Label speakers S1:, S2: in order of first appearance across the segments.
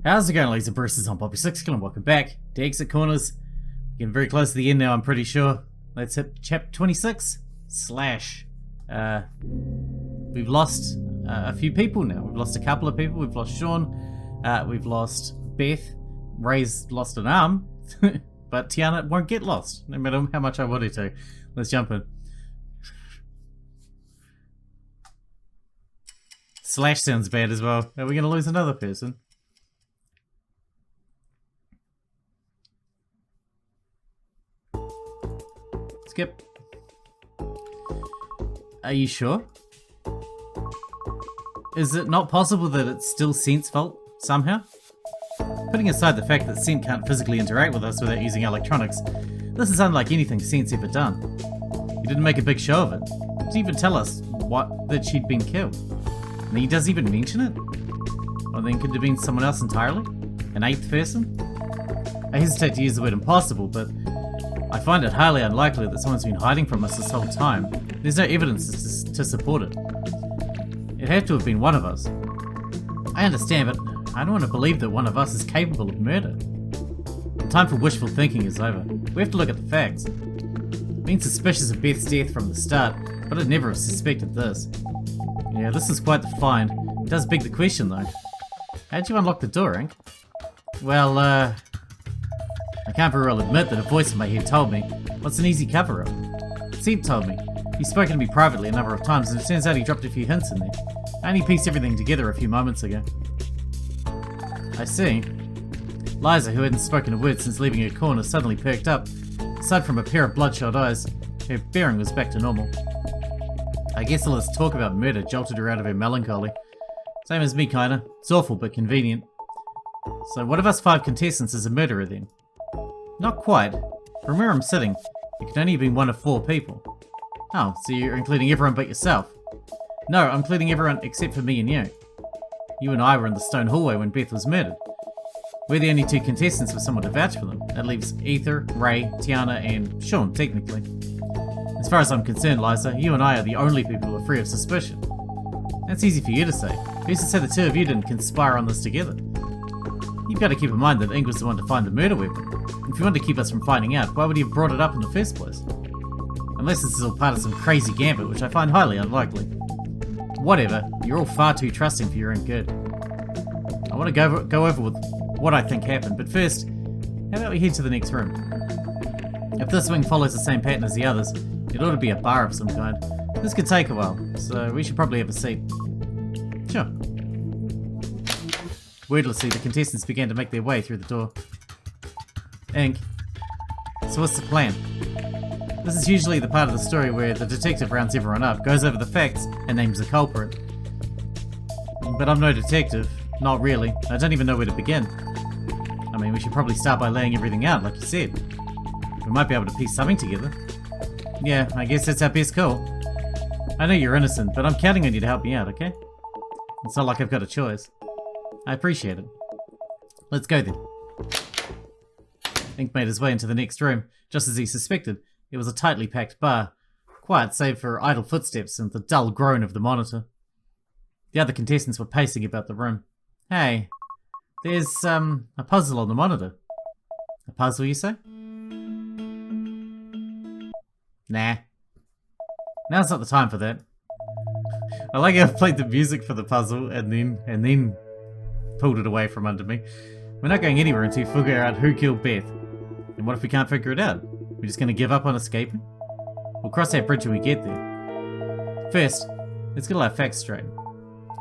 S1: How's it going, ladies and Bruces? I'm Bobby Sixkilla and welcome back to Exit Corners. Getting very close to the end now, I'm pretty sure. Let's hit chapter 26. Slash. We've lost a few people now. We've lost a couple of people. We've lost Sean. We've lost Beth. Ray's lost an arm. But Tiana won't get lost, no matter how much I want her to. Let's jump in. Slash sounds bad as well. Are we going to lose another person? Skip. Are you sure? Is it not possible that it's still Scent's fault, somehow? Putting aside the fact that Scent can't physically interact with us without using electronics, this is unlike anything Scent's ever done. He didn't make a big show of it. He didn't even tell us that she'd been killed. And he doesn't even mention it? Or then could it have been someone else entirely? An eighth person? I hesitate to use the word impossible, but I find it highly unlikely that someone's been hiding from us this whole time. There's no evidence to support it. It had to have been one of us. I understand, but I don't want to believe that one of us is capable of murder. The time for wishful thinking is over. We have to look at the facts. I've been suspicious of Beth's death from the start, but I'd never have suspected this. Yeah, this is quite the find. It does beg the question though. How'd you unlock the door, Ink? Well, I can't very well admit that a voice in my head told me. What's an easy cover-up? Scent told me. He's spoken to me privately a number of times, and it turns out he dropped a few hints in there. I only pieced everything together a few moments ago. I see. Liza, who hadn't spoken a word since leaving her corner, suddenly perked up. Aside from a pair of bloodshot eyes, her bearing was back to normal. I guess all this talk about murder jolted her out of her melancholy. Same as me, kinda. It's awful, but convenient. So what of us 5 contestants is a murderer then? Not quite. From where I'm sitting, it could only have been one of 4 people. Oh, so you're including everyone but yourself? No, I'm including everyone except for me and you. You and I were in the stone hallway when Beth was murdered. We're the only 2 contestants with someone to vouch for them. That leaves Ether, Ray, Tiana, and Sean, technically. As far as I'm concerned, Liza, you and I are the only people who are free of suspicion. That's easy for you to say. Who's to say the 2 of you didn't conspire on this together? You've got to keep in mind that Ink was the one to find the murder weapon. If you wanted to keep us from finding out, why would he have brought it up in the first place? Unless this is all part of some crazy gambit, which I find highly unlikely. Whatever, you're all far too trusting for your own good. I want to go over with what I think happened, but first, how about we head to the next room? If this wing follows the same pattern as the others, it ought to be a bar of some kind. This could take a while, so we should probably have a seat. Sure. Wordlessly, the contestants began to make their way through the door. Ink. So what's the plan? This is usually the part of the story where the detective rounds everyone up, goes over the facts, and names the culprit. But I'm no detective. Not really. I don't even know where to begin. I mean, we should probably start by laying everything out, like you said. We might be able to piece something together. Yeah, I guess that's our best call. I know you're innocent, but I'm counting on you to help me out, okay? It's not like I've got a choice. I appreciate it. Let's go then. Ink made his way into the next room. Just as he suspected, it was a tightly packed bar. Quiet save for idle footsteps and the dull groan of the monitor. The other contestants were pacing about the room. Hey, there's, a puzzle on the monitor. A puzzle, you say? Nah. Now's not the time for that. I like how I've played the music for the puzzle and then pulled it away from under me. We're not going anywhere until we figure out who killed Beth. And what if we can't figure it out? We're just going to give up on escaping? We'll cross that bridge when we get there. First, let's get all our facts straight.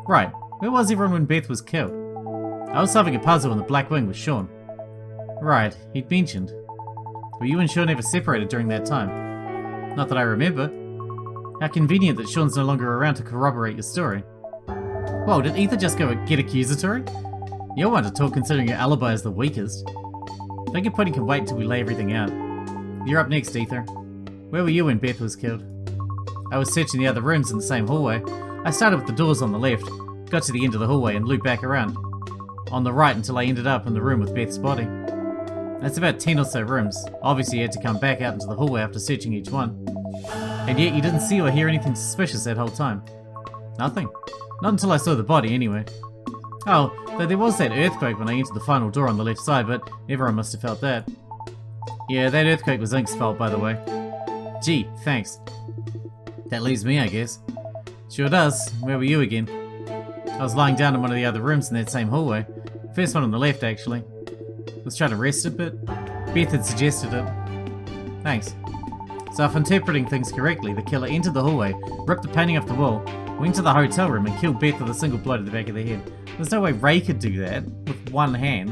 S1: Right, where was everyone when Beth was killed? I was solving a puzzle in the Black Wing with Sean. Right, he'd mentioned. Were you and Sean ever separated during that time? Not that I remember. How convenient that Sean's no longer around to corroborate your story. Whoa, did Ether just go get accusatory? You're one to talk considering your alibi is the weakest. Think your pudding can wait until we lay everything out. You're up next, Ether. Where were you when Beth was killed? I was searching the other rooms in the same hallway. I started with the doors on the left, got to the end of the hallway and looped back around. On the right until I ended up in the room with Beth's body. That's about 10 or so rooms. Obviously you had to come back out into the hallway after searching each one. And yet you didn't see or hear anything suspicious that whole time. Nothing. Not until I saw the body, anyway. Oh, though there was that earthquake when I entered the final door on the left side, but everyone must have felt that. Yeah, that earthquake was Ink's fault, by the way. Gee, thanks. That leaves me, I guess. Sure does. Where were you again? I was lying down in one of the other rooms in that same hallway. First one on the left, actually. I was trying to rest a bit. Beth had suggested it. Thanks. So if interpreting things correctly, the killer entered the hallway, ripped the painting off the wall, went to the hotel room and killed Beth with a single blow to the back of the head. There's no way Ray could do that with one hand.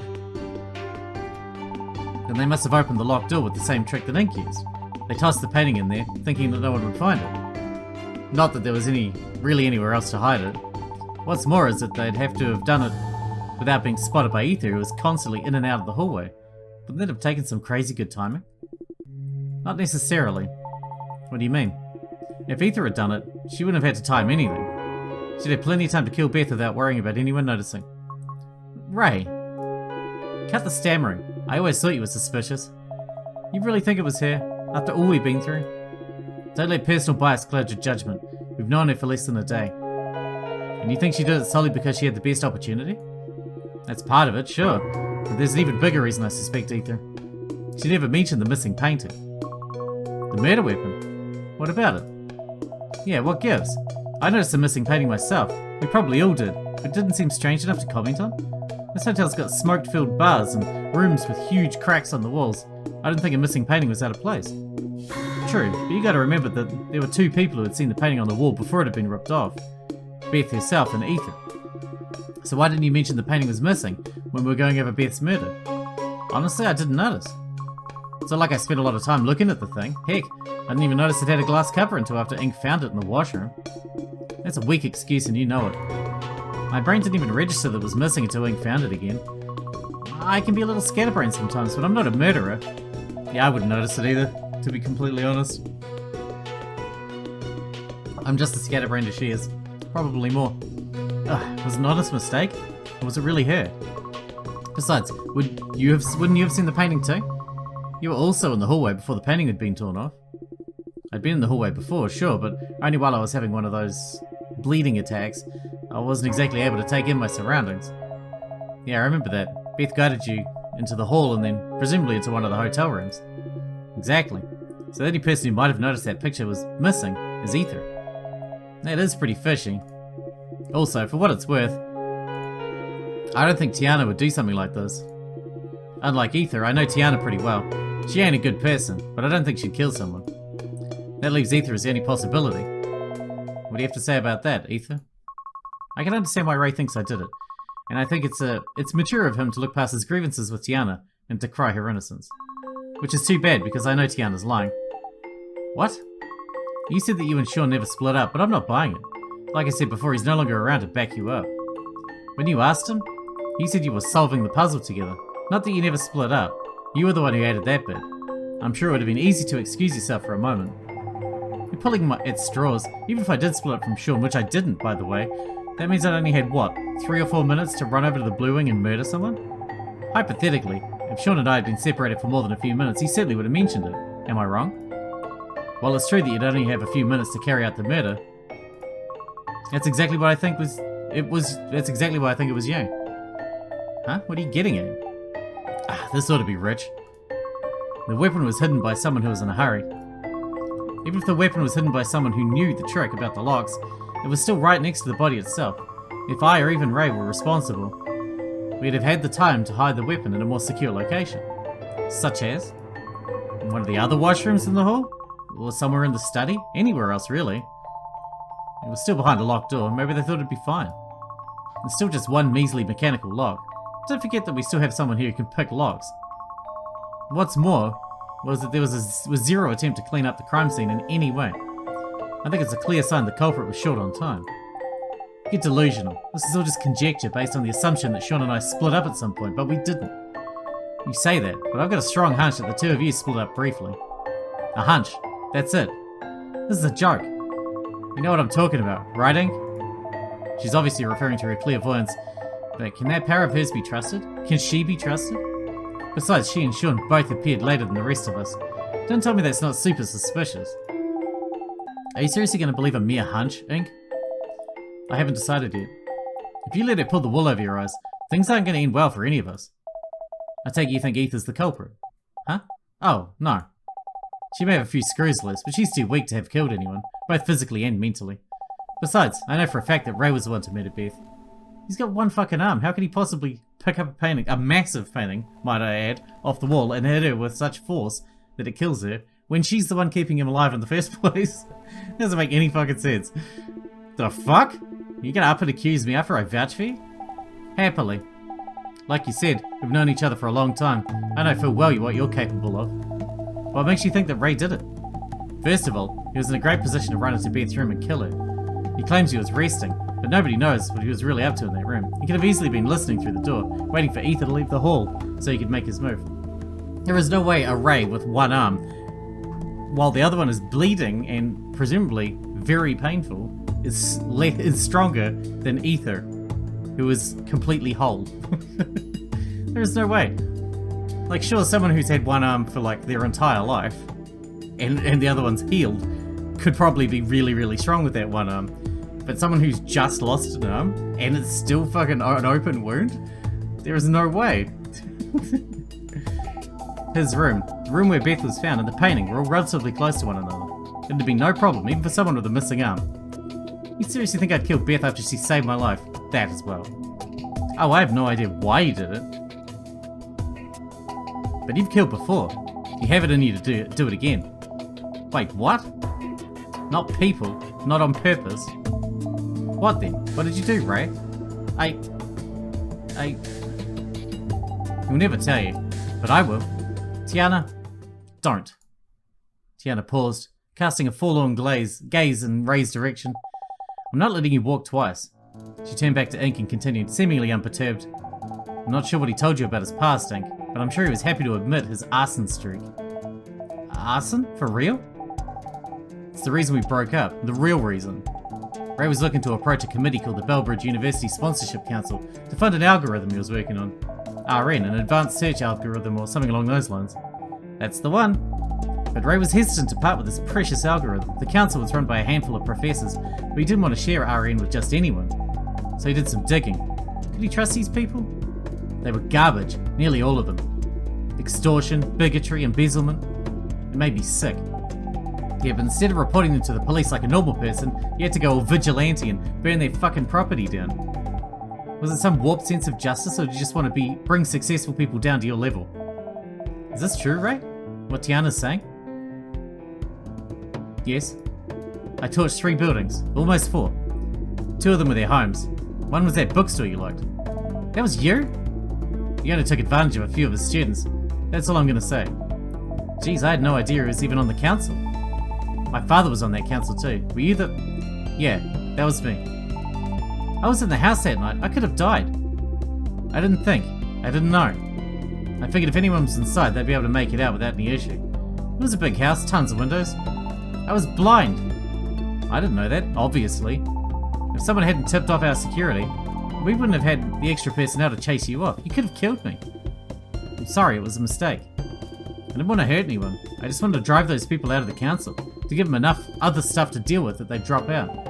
S1: Then they must have opened the locked door with the same trick that Ink used. They tossed the painting in there, thinking that no one would find it. Not that there was really anywhere else to hide it. What's more is that they'd have to have done it without being spotted by Ether, who was constantly in and out of the hallway. Wouldn't that have taken some crazy good timing? Not necessarily. What do you mean? If Ether had done it, she wouldn't have had to time anything. She'd have plenty of time to kill Beth without worrying about anyone noticing. Ray. Cut the stammering. I always thought you were suspicious. You really think it was her, after all we've been through? Don't let personal bias cloud your judgment. We've known her for less than a day. And you think she did it solely because she had the best opportunity? That's part of it, sure. But there's an even bigger reason I suspect Ether. She never mentioned the missing painting. The murder weapon? What about it? Yeah, what gives? I noticed the missing painting myself. We probably all did, but it didn't seem strange enough to comment on. This hotel's got smoke-filled bars and rooms with huge cracks on the walls. I didn't think a missing painting was out of place. True, but you gotta remember that there were two people who had seen the painting on the wall before it had been ripped off. Beth herself and Ether. So why didn't you mention the painting was missing when we were going over Beth's murder? Honestly, I didn't notice. It's not like I spent a lot of time looking at the thing. Heck, I didn't even notice it had a glass cover until after Ink found it in the washroom. That's a weak excuse and you know it. My brain didn't even register that it was missing until Ink found it again. I can be a little scatterbrained sometimes, but I'm not a murderer. Yeah, I wouldn't notice it either, to be completely honest. I'm just as scatterbrained as she is. Probably more. Ugh, was it an honest mistake? Or was it really her? Besides, wouldn't you have seen the painting too? You were also in the hallway before the painting had been torn off. I'd been in the hallway before, sure, but only while I was having one of those bleeding attacks. I wasn't exactly able to take in my surroundings. Yeah, I remember that. Beth guided you into the hall and then presumably into one of the hotel rooms. Exactly. So the only person who might have noticed that picture was missing is Ether. That is pretty fishy. Also, for what it's worth, I don't think Tiana would do something like this. Unlike Ether, I know Tiana pretty well. She ain't a good person, but I don't think she'd kill someone. That leaves Ether as the only possibility. What do you have to say about that, Ether? I can understand why Ray thinks I did it, and I think it's mature of him to look past his grievances with Tiana and decry her innocence. Which is too bad, because I know Tiana's lying. What? You said that you and Sean never split up, but I'm not buying it. Like I said before, he's no longer around to back you up. When you asked him, he said you were solving the puzzle together. Not that you never split up. You were the one who added that bit. I'm sure it would have been easy to excuse yourself for a moment. You're pulling at straws. Even if I did split up from Sean, which I didn't, by the way, that means I only had, what, 3 or 4 minutes to run over to the Blue Wing and murder someone? Hypothetically, if Sean and I had been separated for more than a few minutes, he certainly would have mentioned it. Am I wrong? Well, it's true that you'd only have a few minutes to carry out the murder. That's exactly what I think that's exactly why I think it was you. Huh? What are you getting at? This ought to be rich. The weapon was hidden by someone who was in a hurry. Even if the weapon was hidden by someone who knew the trick about the locks, it was still right next to the body itself. If I or even Ray were responsible, we'd have had the time to hide the weapon in a more secure location. Such as? In one of the other washrooms in the hall? Or somewhere in the study? Anywhere else, really. It was still behind a locked door. Maybe they thought it'd be fine. It's still just one measly mechanical lock. Don't forget that we still have someone here who can pick locks. What's more was that there was zero attempt to clean up the crime scene in any way. I think it's a clear sign the culprit was short on time. Get delusional. This is all just conjecture based on the assumption that Sean and I split up at some point, but we didn't. You say that, but I've got a strong hunch that the two of you split up briefly. A hunch. That's it. This is a joke. You know what I'm talking about, right, Ink? She's obviously referring to her clairvoyance, but can that power of hers be trusted? Can she be trusted? Besides, she and Sean both appeared later than the rest of us. Don't tell me that's not super suspicious. Are you seriously going to believe a mere hunch, Ink? I haven't decided yet. If you let her pull the wool over your eyes, things aren't going to end well for any of us. I take it you think Ether's the culprit. Huh? Oh, no. She may have a few screws loose, but she's too weak to have killed anyone, both physically and mentally. Besides, I know for a fact that Ray was the one to murder Beth. He's got one fucking arm. How could he possibly pick up a painting, a massive painting, might I add, off the wall and hit her with such force that it kills her, when she's the one keeping him alive in the first place? Doesn't make any fucking sense. The fuck? You gonna up and accuse me after I vouch for you? Happily. Like you said, we've known each other for a long time. I know full well what you're capable of. What makes you think that Ray did it? First of all, he was in a great position to run into Beth's room and kill her. He claims he was resting, but nobody knows what he was really up to in that room. He could have easily been listening through the door, waiting for Ether to leave the hall so he could make his move. There is no way a Ray with one arm, while the other one is bleeding and presumably very painful, is stronger than Ether, who is completely whole. There is no way. Like, sure, someone who's had one arm for like their entire life, and the other one's healed, could probably be really, really strong with that one arm. But someone who's just lost an arm, and it's still fucking an open wound? There is no way. His room, the room where Beth was found, and the painting were all relatively close to one another. It'd be no problem, even for someone with a missing arm. You seriously think I'd kill Beth after she saved my life? That as well. Oh, I have no idea why you did it. But you've killed before. You have it in you to do it again. Wait, what? Not people, not on purpose. What then? What did you do, Ray? He'll never tell you, but I will. Tiana, don't. Tiana paused, casting a forlorn gaze in Ray's direction. I'm not letting you walk twice. She turned back to Ink and continued, seemingly unperturbed. I'm not sure what he told you about his past, Ink, but I'm sure he was happy to admit his arson streak. Arson? For real? It's the reason we broke up. The real reason. Ray was looking to approach a committee called the Bellbridge University Sponsorship Council to fund an algorithm he was working on. RN, an advanced search algorithm or something along those lines. That's the one. But Ray was hesitant to part with this precious algorithm. The council was run by a handful of professors, but he didn't want to share RN with just anyone. So he did some digging. Could he trust these people? They were garbage, nearly all of them. Extortion, bigotry, embezzlement. It made me sick. Yeah, but instead of reporting them to the police like a normal person, you had to go all vigilante and burn their fucking property down. Was it some warped sense of justice, or did you just want to bring successful people down to your level? Is this true, Ray? What Tiana's saying? Yes. I torched 3 buildings, almost 4. 2 of them were their homes. One was that bookstore you liked. That was you? You only took advantage of a few of his students. That's all I'm gonna say. Geez, I had no idea he was even on the council. My father was on that council too. Were you the... Yeah, that was me. I was in the house that night. I could have died. I didn't think. I didn't know. I figured if anyone was inside, they'd be able to make it out without any issue. It was a big house, tons of windows. I was blind. I didn't know that, obviously. If someone hadn't tipped off our security, we wouldn't have had the extra personnel to chase you off. You could have killed me. I'm sorry, it was a mistake. I didn't want to hurt anyone. I just wanted to drive those people out of the council, to give them enough other stuff to deal with that they'd drop out.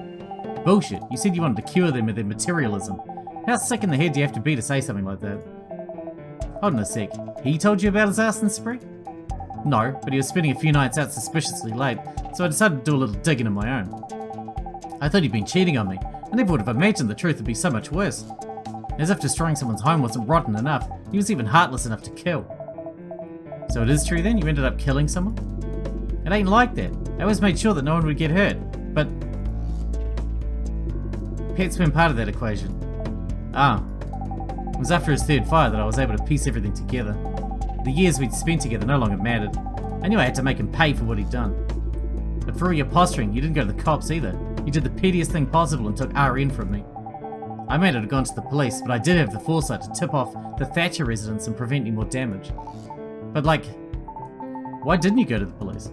S1: Bullshit, you said you wanted to cure them of their materialism. How sick in the head do you have to be to say something like that? Hold on a sec, he told you about his arson spree? No, but he was spending a few nights out suspiciously late, so I decided to do a little digging of my own. I thought he'd been cheating on me. I never would have imagined the truth would be so much worse. As if destroying someone's home wasn't rotten enough, he was even heartless enough to kill. So it is true then, you ended up killing someone? It ain't like that. I always made sure that no one would get hurt, but... Pet's been part of that equation. Ah. It was after his 3rd fire that I was able to piece everything together. The years we'd spent together no longer mattered. I knew I had to make him pay for what he'd done. But for all your posturing, you didn't go to the cops either. You did the pettiest thing possible and took RN from me. I may not have gone to the police, but I did have the foresight to tip off the Thatcher residence and prevent any more damage. But like, why didn't you go to the police?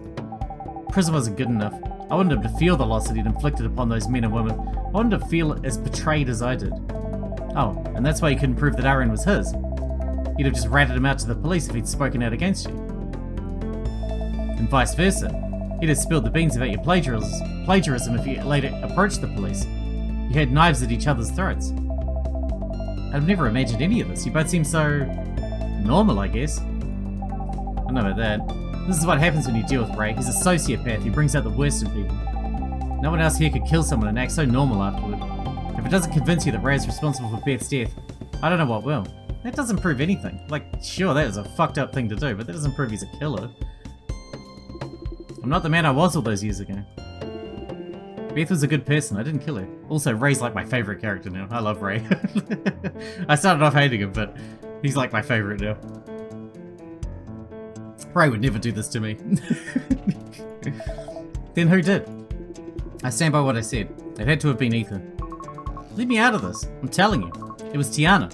S1: Prison wasn't good enough. I wanted him to feel the loss that he'd inflicted upon those men and women. I wanted him to feel as betrayed as I did. Oh, and that's why you couldn't prove that RN was his. You'd have just ratted him out to the police if he'd spoken out against you. And vice versa. He'd have spilled the beans about your plagiarism if you later approached the police. You had knives at each other's throats. I've never imagined any of this. You both seem so normal, I guess. I don't know about that. This is what happens when you deal with Ray. He's a sociopath. He brings out the worst in people. No one else here could kill someone and act so normal afterward. If it doesn't convince you that Ray is responsible for Beth's death, I don't know what will. That doesn't prove anything. Like, sure, that is a fucked up thing to do, but that doesn't prove he's a killer. I'm not the man I was all those years ago. Beth was a good person. I didn't kill her. Also, Ray's like my favorite character now. I love Ray. I started off hating him, but he's like my favorite now. Ray would never do this to me. Then who did? I stand by what I said. It had to have been Ethan. Leave me out of this. I'm telling you. It was Tiana.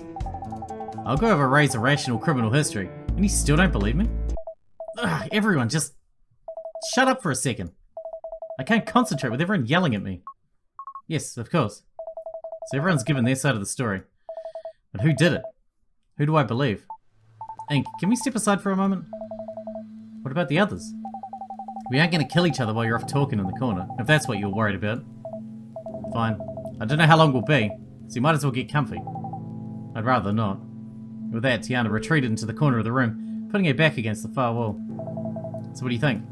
S1: I'll go over Ray's irrational criminal history, and you still don't believe me? Ugh, everyone, just shut up for a second. I can't concentrate with everyone yelling at me. Yes, of course. So everyone's given their side of the story. But who did it? Who do I believe? Ink, can we step aside for a moment? What about the others? We aren't going to kill each other while you're off talking in the corner, if that's what you're worried about. Fine. I don't know how long we'll be, so you might as well get comfy. I'd rather not. With that, Tiana retreated into the corner of the room, putting her back against the far wall. So what do you think?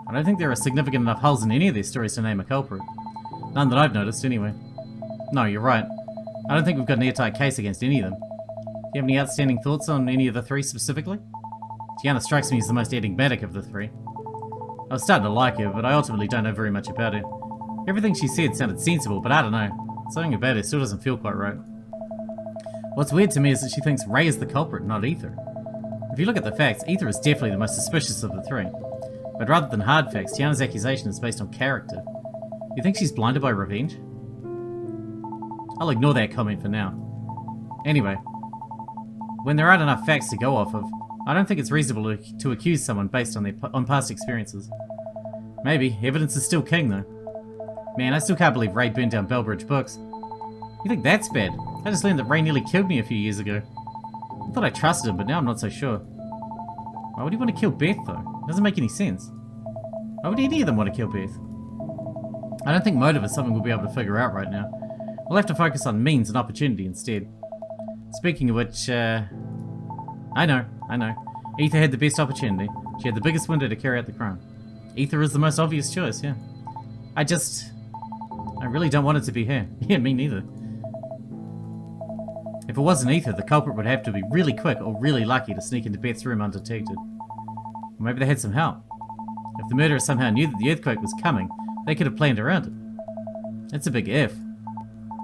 S1: I don't think there are significant enough holes in any of their stories to name a culprit. None that I've noticed, anyway. No, you're right. I don't think we've got an airtight case against any of them. Do you have any outstanding thoughts on any of the three specifically? Tiana strikes me as the most enigmatic of the three. I was starting to like her, but I ultimately don't know very much about her. Everything she said sounded sensible, but I don't know. Something about her still doesn't feel quite right. What's weird to me is that she thinks Ray is the culprit, not Ether. If you look at the facts, Ether is definitely the most suspicious of the three. But rather than hard facts, Tiana's accusation is based on character. You think she's blinded by revenge? I'll ignore that comment for now. Anyway, when there aren't enough facts to go off of, I don't think it's reasonable to accuse someone based on past experiences. Maybe. Evidence is still king, though. Man, I still can't believe Ray burned down Bellbridge books. You think that's bad? I just learned that Ray nearly killed me a few years ago. I thought I trusted him, but now I'm not so sure. Why would he want to kill Beth, though? It doesn't make any sense. Why would any of them want to kill Beth? I don't think motive is something we'll be able to figure out right now. We'll have to focus on means and opportunity instead. Speaking of which, I know. Ether had the best opportunity. She had the biggest window to carry out the crime. Ether is the most obvious choice, yeah. I really don't want it to be her. Yeah, me neither. If it wasn't Ether, the culprit would have to be really quick or really lucky to sneak into Beth's room undetected. Or maybe they had some help. If the murderer somehow knew that the earthquake was coming, they could have planned around it. That's a big if.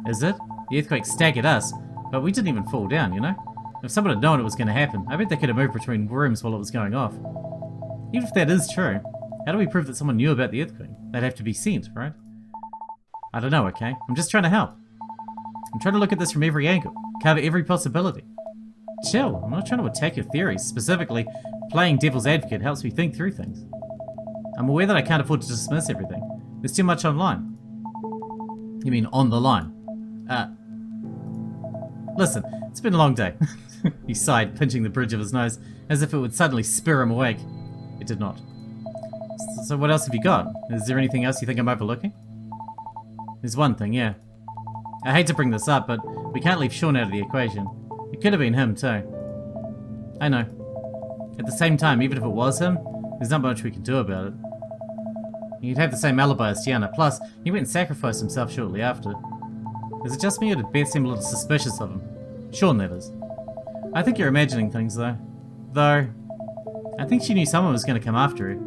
S1: Is it? The earthquake staggered us, but we didn't even fall down, you know? If someone had known it was going to happen, I bet they could have moved between rooms while it was going off. Even if that is true, how do we prove that someone knew about the earthquake? They'd have to be sent, right? I don't know, okay? I'm just trying to help. I'm trying to look at this from every angle, cover every possibility. Chill, I'm not trying to attack your theories. Specifically, playing devil's advocate helps me think through things. I'm aware that I can't afford to dismiss everything. There's too much online. You mean on the line? Listen, it's been a long day. He sighed, pinching the bridge of his nose, as if it would suddenly spur him awake. It did not. So what else have you got? Is there anything else you think I'm overlooking? There's one thing, yeah. I hate to bring this up, but we can't leave Sean out of the equation. It could have been him, too. I know. At the same time, even if it was him, there's not much we can do about it. He'd have the same alibi as Tiana, plus, he went and sacrificed himself shortly after. Is it just me, or did Beth seem a little suspicious of him? Sean, that is. I think you're imagining things, though. I think she knew someone was going to come after her.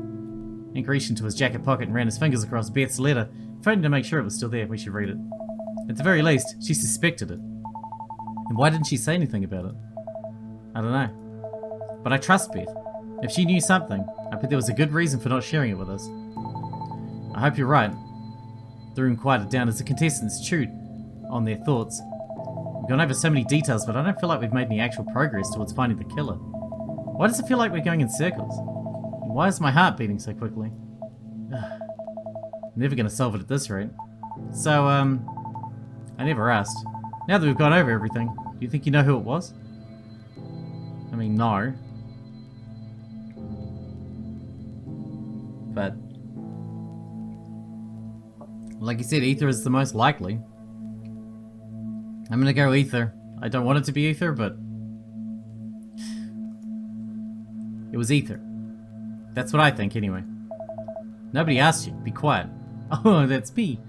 S1: Ink reached into his jacket pocket and ran his fingers across Beth's letter, phoning to make sure it was still there. We should read it. At the very least, she suspected it. And why didn't she say anything about it? I don't know. But I trust Beth. If she knew something, I bet there was a good reason for not sharing it with us. I hope you're right. The room quieted down as the contestants chewed on their thoughts. We've gone over so many details, but I don't feel like we've made any actual progress towards finding the killer. Why does it feel like we're going in circles? And why is my heart beating so quickly? Never going to solve it at this rate. So, I never asked. Now that we've gone over everything, do you think you know who it was? I mean, no. But, like you said, Ether is the most likely. I'm gonna go Ether. I don't want it to be ether, but... It was ether. That's what I think, anyway. Nobody asked you. Be quiet. Oh, that's me.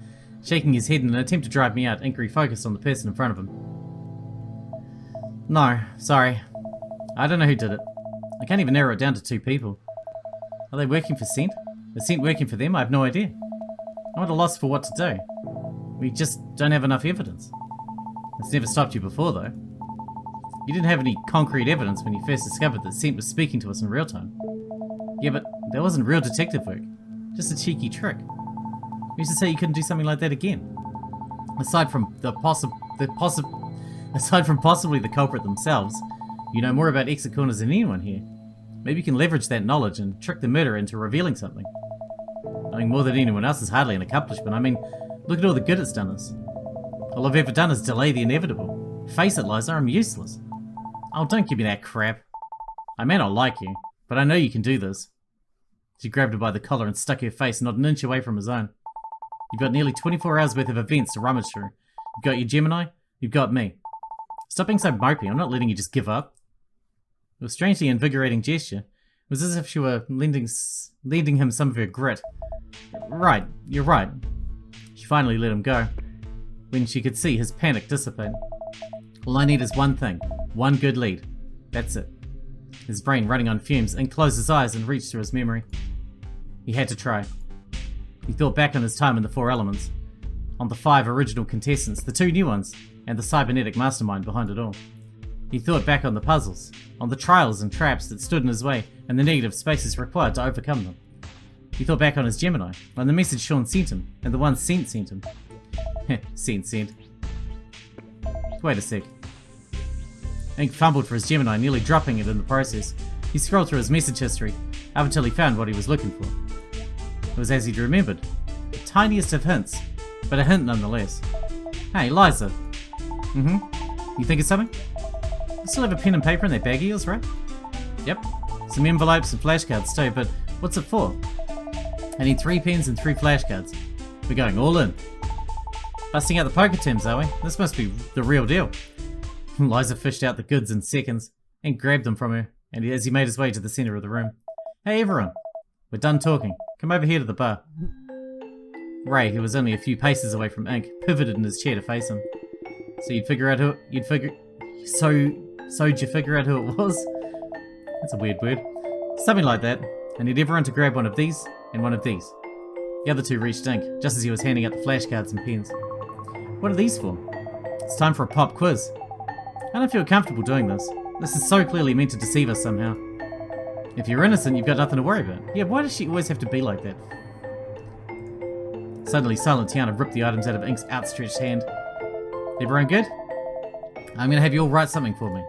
S1: Shaking his head in an attempt to drive me out, Ink refocused on the person in front of him. No, sorry. I don't know who did it. I can't even narrow it down to 2 people. Are they working for Scent? Is Scent working for them? I have no idea. I'm at a loss for what to do. We just don't have enough evidence. It's never stopped you before, though. You didn't have any concrete evidence when you first discovered that Scent was speaking to us in real time. Yeah, but that wasn't real detective work. Just a cheeky trick. Who's to say you couldn't do something like that again? Aside from possibly the culprit themselves, you know more about exit corners than anyone here. Maybe you can leverage that knowledge and trick the murderer into revealing something. Knowing more than anyone else is hardly an accomplishment. I mean, look at all the good it's done us. All I've ever done is delay the inevitable. Face it, Liza, I'm useless. Oh, don't give me that crap. I may not like you, but I know you can do this. She grabbed her by the collar and stuck her face not an inch away from his own. You've got nearly 24 hours worth of events to rummage through. You've got your Gemini, you've got me. Stop being so mopey, I'm not letting you just give up. It was a strangely invigorating gesture. It was as if she were lending him some of her grit. Right, you're right. She finally let him go, when she could see his panic dissipate. All I need is one thing, one good lead. That's it. His brain running on fumes, and closed his eyes and reached through his memory. He had to try. He thought back on his time in the 4 elements, on the 5 original contestants, the 2 new ones, and the cybernetic mastermind behind it all. He thought back on the puzzles, on the trials and traps that stood in his way, and the negative spaces required to overcome them. He thought back on his Gemini, on the message Sean sent him, and the one Scent sent him. Scent. Wait a sec. Ink fumbled for his Gemini, nearly dropping it in the process. He scrolled through his message history, up until he found what he was looking for. It was as he'd remembered. The tiniest of hints, but a hint nonetheless. Hey, Liza. You think of something? You still have a pen and paper in that bag of yours, right? Yep. Some envelopes and flashcards too, but what's it for? I need 3 pens and 3 flashcards. We're going all in. Busting out the poker terms, are we? This must be the real deal. Liza fished out the goods in seconds and grabbed them from her, and as he made his way to the centre of the room. Hey everyone, we're done talking. Come over here to the bar. Ray, who was only a few paces away from Ink, pivoted in his chair to face him. So you'd figure out who it was? That's a weird word. Something like that. I need everyone to grab one of these and one of these. The other 2 reached Ink, just as he was handing out the flashcards and pens. What are these for? It's time for a pop quiz. I don't feel comfortable doing this. This is so clearly meant to deceive us somehow. If you're innocent, you've got nothing to worry about. Yeah, why does she always have to be like that? Suddenly, Silent Tiana ripped the items out of Ink's outstretched hand. Everyone good? I'm gonna have you all write something for me.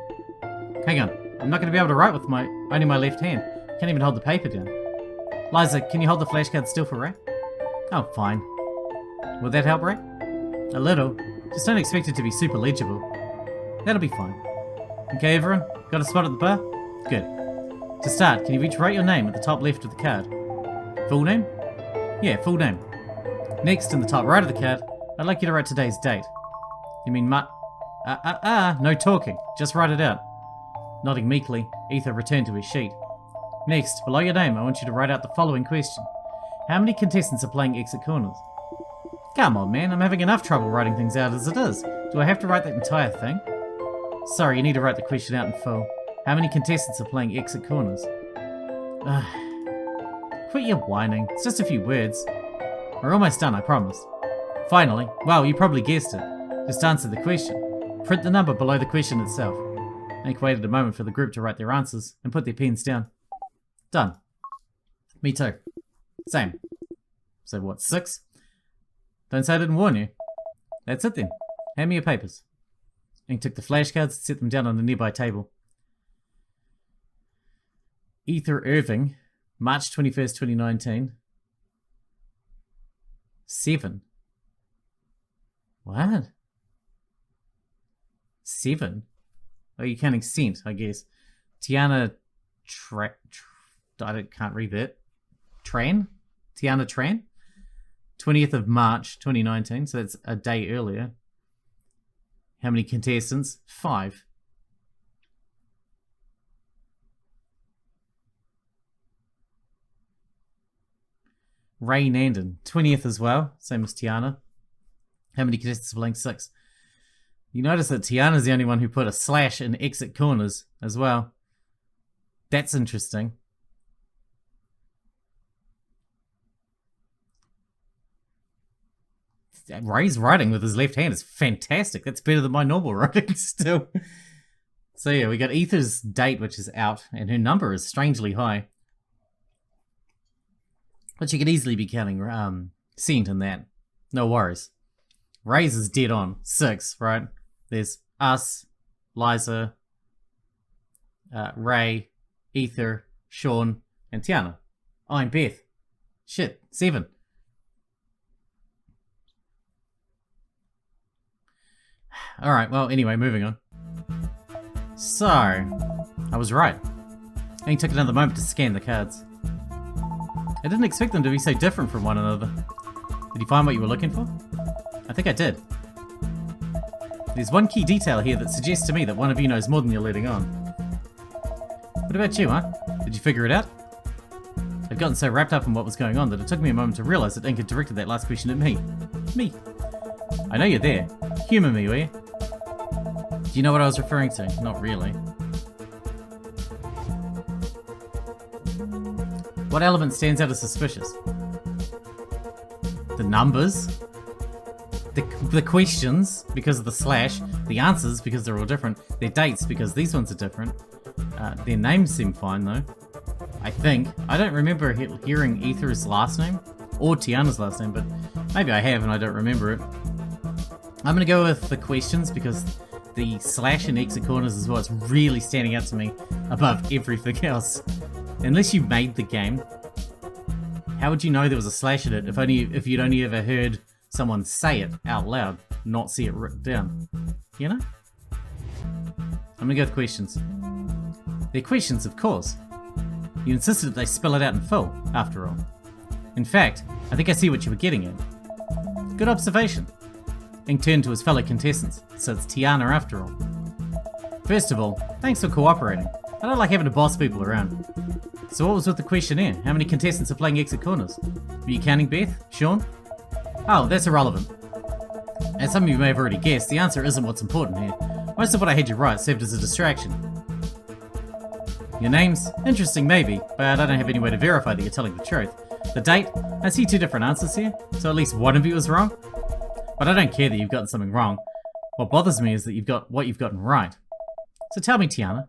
S1: Hang on, I'm not gonna be able to write with only my left hand. Can't even hold the paper down. Liza, can you hold the flashcard still for Ray? Oh, fine. Will that help, Ray? A little. Just don't expect it to be super legible. That'll be fine. Okay, everyone? Got a spot at the bar? Good. To start, can you each write your name at the top left of the card? Full name? Yeah, full name. Next, in the top right of the card, I'd like you to write today's date. You mean no talking. Just write it out. Nodding meekly, Ether returned to his sheet. Next, below your name, I want you to write out the following question. How many contestants are playing exit corners? Come on, man, I'm having enough trouble writing things out as it is. Do I have to write that entire thing? Sorry, you need to write the question out in full. How many contestants are playing exit corners? Quit your whining. It's just a few words. We're almost done, I promise. Finally, well, you probably guessed it. Just answer the question. Print the number below the question itself. Ink waited a moment for the group to write their answers and put their pens down. Done. Me too. Same. So what, 6? Don't say I didn't warn you. That's it then. Hand me your papers. Ink took the flashcards and set them down on a nearby table. Ether Irving, March 21st, 2019. 7. What? 7? Oh, you're counting Scent, I guess. Tiana I can't read that. Tran? Tiana Tran? 20th of March, 2019, so that's a day earlier. How many contestants? 5. Ray Nandon, 20th as well, same as Tiana. How many contestants are playing? 6. You notice that Tiana's the only one who put a slash in exit corners as well. That's interesting. Ray's writing with his left hand is fantastic. That's better than my normal writing still. So yeah, we got Ether's date, which is out, and her number is strangely high. But you could easily be counting Scent in that. No worries. Ray's is dead on. 6, right? There's us, Liza, Ray, Ether, Sean, and Tiana. Oh, and Beth. Shit, 7. Alright, well, anyway, moving on. So, I was right. I only took another moment to scan the cards. I didn't expect them to be so different from one another. Did you find what you were looking for? I think I did. There's one key detail here that suggests to me that one of you knows more than you're letting on. What about you, huh? Did you figure it out? I'd gotten so wrapped up in what was going on that it took me a moment to realize that Ink had directed that last question at me. Me. I know you're there. Humour me, will you? Do you know what I was referring to? Not really. What element stands out as suspicious? The numbers? The questions, because of the slash. The answers, because they're all different. Their dates, because these ones are different. Their names seem fine, though. I think. I don't remember hearing Ether's last name, or Tiana's last name, but maybe I have and I don't remember it. I'm gonna go with the questions, because the slash and exit corners is what's really standing out to me above everything else. Unless you made the game, how would you know there was a slash in it if you'd only ever heard someone say it out loud, not see it written down? You know? I'm gonna go with questions. They're questions, of course. You insisted that they spell it out in full, after all. In fact, I think I see what you were getting at. Good observation. Ink turned to his fellow contestants, so it's Tiana after all. First of all, thanks for cooperating. I don't like having to boss people around. So what was with the questionnaire? How many contestants are playing exit corners? Were you counting Beth? Sean? Oh, that's irrelevant. As some of you may have already guessed, the answer isn't what's important here. Most of what I had you write served as a distraction. Your names? Interesting maybe, but I don't have any way to verify that you're telling the truth. The date? I see 2 different answers here, so at least one of you is wrong. But I don't care that you've gotten something wrong. What bothers me is that you've got what you've gotten right. So tell me, Tiana,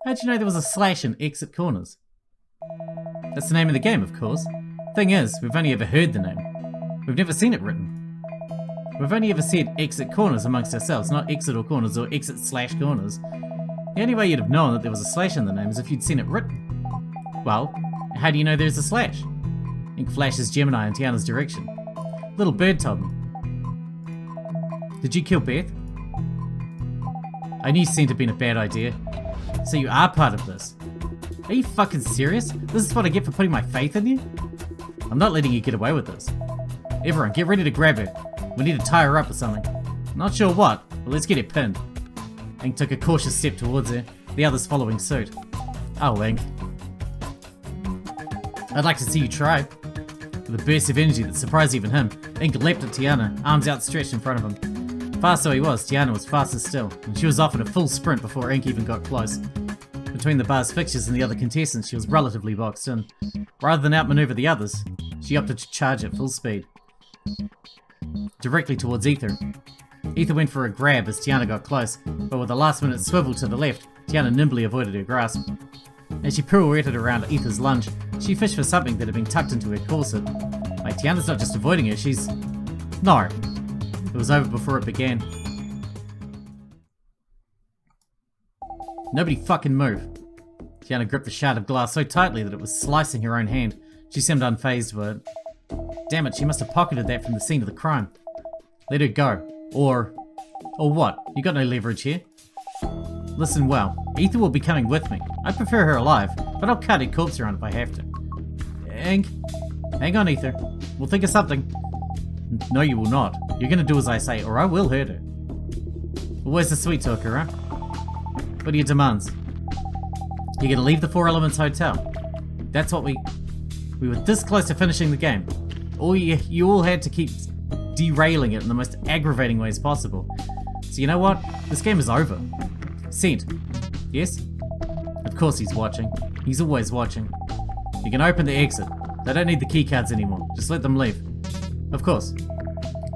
S1: how'd you know there was a slash in exit corners? That's the name of the game, of course. Thing is, we've only ever heard the name. We've never seen it written. We've only ever said exit corners amongst ourselves, not exit or corners or exit slash corners. The only way you'd have known that there was a slash in the name is if you'd seen it written. Well, how do you know there's a slash? Ink flashes Gemini in Tiana's direction. Little bird told me. Did you kill Beth? I knew Scent had been a bad idea. So you are part of this. Are you fucking serious? This is what I get for putting my faith in you? I'm not letting you get away with this. Everyone, get ready to grab her. We need to tie her up or something. Not sure what, but let's get her pinned. Ink took a cautious step towards her, the others following suit. Oh, Ink. I'd like to see you try. With a burst of energy that surprised even him, Ink leapt at Tiana, arms outstretched in front of him. Fast though he was, Tiana was faster still, and she was off in a full sprint before Ink even got close. Between the bar's fixtures and the other contestants, she was relatively boxed in. Rather than outmaneuver the others, she opted to charge at full speed. Directly towards Ether. Ether went for a grab as Tiana got close, but with a last-minute swivel to the left, Tiana nimbly avoided her grasp. As she pirouetted around Ether's lunge, she fished for something that had been tucked into her corset. Like, Tiana's not just avoiding her, she's... No. It was over before it began. Nobody fucking move. Tiana gripped the shard of glass so tightly that it was slicing her own hand. She seemed unfazed by it. Damn it, she must have pocketed that from the scene of the crime. Let her go. Or what? You got no leverage here. Listen well, Ether will be coming with me. I prefer her alive, but I'll cut her corpse around if I have to. Ink? Hang on, Ether. We'll think of something. No, you will not. You're gonna do as I say, or I will hurt her. Where's the sweet talker, huh? What are your demands? You're gonna leave the Four Elements Hotel. That's what we were this close to finishing the game. You all had to keep derailing it in the most aggravating ways possible. So you know what? This game is over. Scent. Yes? Of course he's watching. He's always watching. You can open the exit. They don't need the keycards anymore. Just let them leave. Of course.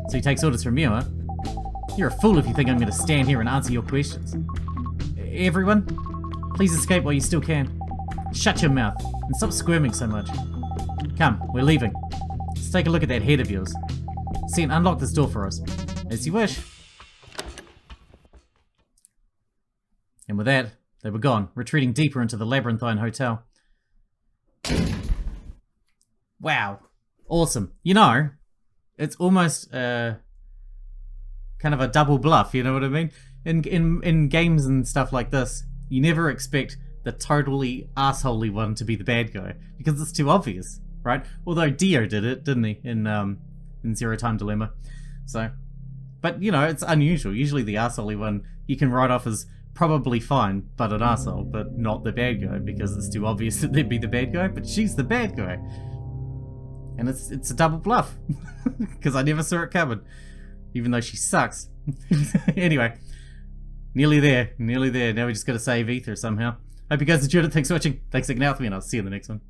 S1: So he takes orders from you, huh? You're a fool if you think I'm going to stand here and answer your questions. Everyone, please escape while you still can. Shut your mouth and stop squirming so much. Come, we're leaving. Let's take a look at that head of yours. Scent, unlock this door for us. As you wish. And with that, they were gone, retreating deeper into the labyrinthine hotel. Wow. Awesome. You know, it's almost kind of a double bluff, you know what I mean? In games and stuff like this, you never expect the totally assholey one to be the bad guy, because it's too obvious, right? Although Dio did it, didn't he, in Zero Time Dilemma. So, but you know, it's unusual. Usually the assholey one you can write off as probably fine, but an asshole, but not the bad guy, because it's too obvious that they'd be the bad guy, but she's the bad guy. And it's a double bluff, because I never saw it coming, even though she sucks. Anyway, nearly there. Now we just gotta save Ether somehow. Hope you guys enjoyed it. Thanks for watching. Thanks for hanging out with me, and I'll see you in the next one.